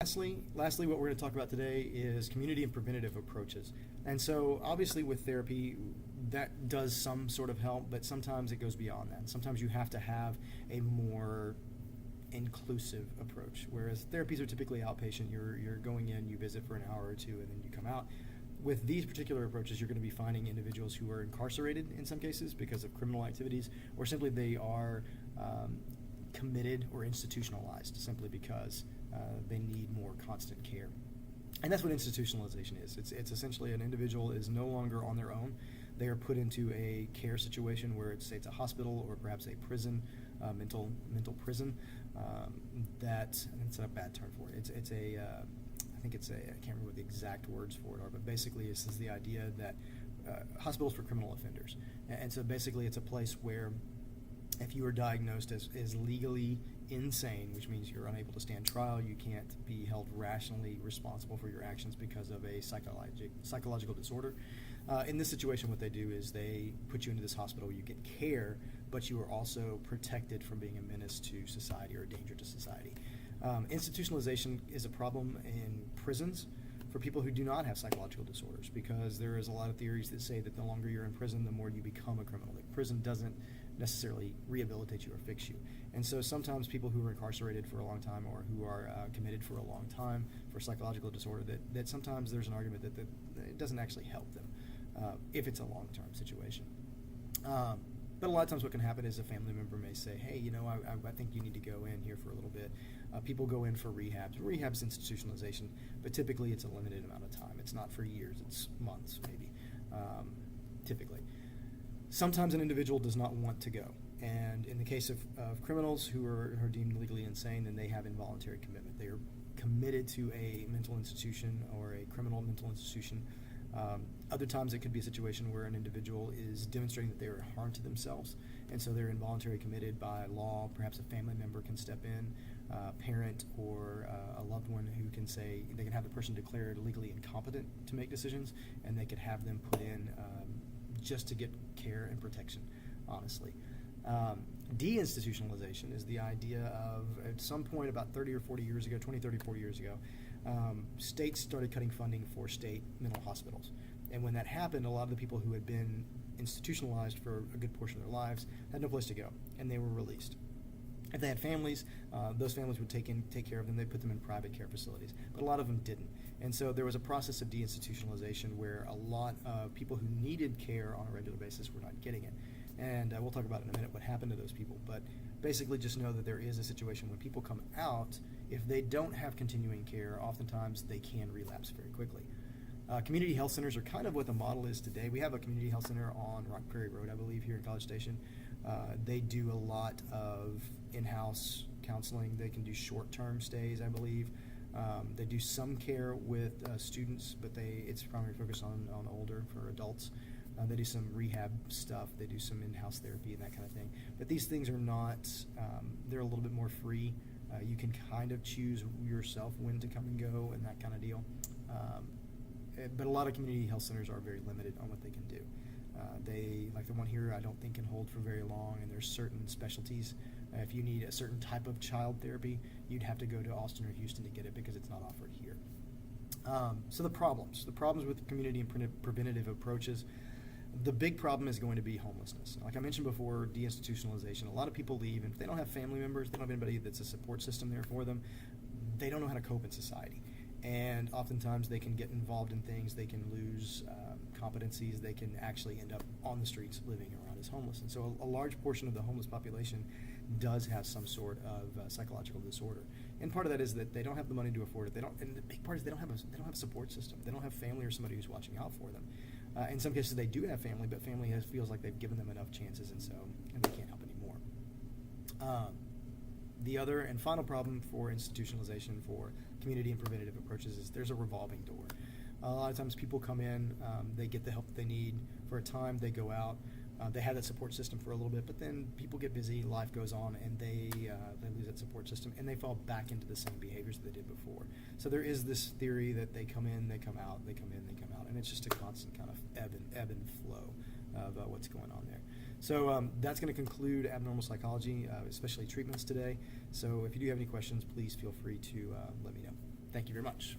Lastly, what we're going to talk about today is community and preventative approaches. And so obviously with therapy, that does some sort of help, but sometimes it goes beyond that. Sometimes you have to have a more inclusive approach, whereas therapies are typically outpatient. You're going in, you visit for an hour or two, and then you come out. With these particular approaches, you're going to be finding individuals who are incarcerated in some cases because of criminal activities, or simply they are committed or institutionalized simply because they need more constant care. And that's what institutionalization is. It's essentially an individual is no longer on their own. They are put into a care situation where it's a hospital or perhaps a prison, mental prison. That's a bad term for it. I can't remember what the exact words for it are, but basically this is the idea that hospitals for criminal offenders. And so basically it's a place where if you are diagnosed as legally insane, which means you're unable to stand trial, you can't be held rationally responsible for your actions because of a psychological disorder. In this situation, what they do is they put you into this hospital, you get care, but you are also protected from being a menace to society or a danger to society. Institutionalization is a problem in prisons for people who do not have psychological disorders, because there is a lot of theories that say that the longer you're in prison, the more you become a criminal. Like, prison doesn't necessarily rehabilitate you or fix you. And so sometimes people who are incarcerated for a long time or who are committed for a long time for psychological disorder, that sometimes there's an argument that it doesn't actually help them if it's a long-term situation. But a lot of times what can happen is a family member may say, hey, I think you need to go in here for a little bit. People go in for rehabs. Rehab's institutionalization, but typically it's a limited amount of time. It's not for years, it's months maybe, typically. Sometimes an individual does not want to go. And in the case of criminals who are deemed legally insane, then they have involuntary commitment. They are committed to a mental institution or a criminal mental institution. Other times it could be a situation where an individual is demonstrating that they are harm to themselves, and so they're involuntary committed by law. Perhaps a family member can step in, a parent or a loved one who can say, they can have the person declared legally incompetent to make decisions, and they could have them put in just to get care and protection, honestly. Deinstitutionalization is the idea of, at some point about 30 or 40 years ago, states started cutting funding for state mental hospitals. And when that happened, a lot of the people who had been institutionalized for a good portion of their lives had no place to go, and they were released. If they had families, those families would take care of them. They put them in private care facilities, but a lot of them didn't. And so there was a process of deinstitutionalization where a lot of people who needed care on a regular basis were not getting it. And we'll talk about in a minute what happened to those people. But basically just know that there is a situation when people come out, if they don't have continuing care, oftentimes they can relapse very quickly. Community health centers are kind of what the model is today. We have a community health center on Rock Prairie Road, I believe, here in College Station. They do a lot of in-house counseling. They can do short-term stays, I believe. They do some care with students, but it's primarily focused on older, for adults. They do some rehab stuff. They do some in-house therapy and that kind of thing. But these things are not, they're a little bit more free. You can kind of choose yourself when to come and go and that kind of deal. But a lot of community health centers are very limited on what they can do. They, like the one here, I don't think can hold for very long, and there's certain specialties. If you need a certain type of child therapy, you'd have to go to Austin or Houston to get it because it's not offered here. So the problems with community and preventative approaches, the big problem is going to be homelessness. Like I mentioned before, deinstitutionalization. A lot of people leave, and if they don't have family members, they don't have anybody that's a support system there for them, they don't know how to cope in society. And oftentimes they can get involved in things, they can lose competencies, they can actually end up on the streets living around as homeless. And so a large portion of the homeless population does have some sort of psychological disorder. And part of that is that they don't have the money to afford it. And the big part is they don't have a support system. They don't have family or somebody who's watching out for them. In some cases they do have family, but family feels like they've given them enough chances, and they can't help anymore. The other and final problem for institutionalization for community and preventative approaches is there's a revolving door. A lot of times people come in, they get the help they need for a time, they go out, they have that support system for a little bit, but then people get busy, life goes on, and they lose that support system, and they fall back into the same behaviors that they did before. So there is this theory that they come in, they come out, they come in, they come out, and it's just a constant kind of ebb and flow of what's going on there. So that's going to conclude abnormal psychology, especially treatments today. So if you do have any questions, please feel free to let me know. Thank you very much.